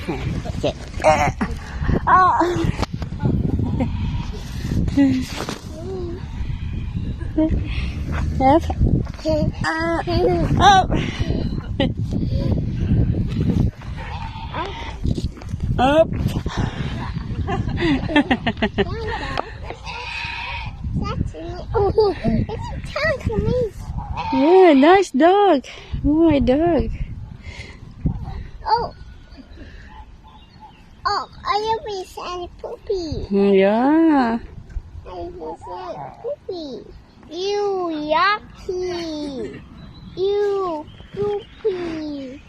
Okay. Oh. Up. Up. Up. Oh, it's time for me. Yeah, nice dog. Oh, my dog. Oh, I have a sad puppy. Yeah. I have a sad puppy. Ew, yucky. Ew, poopy.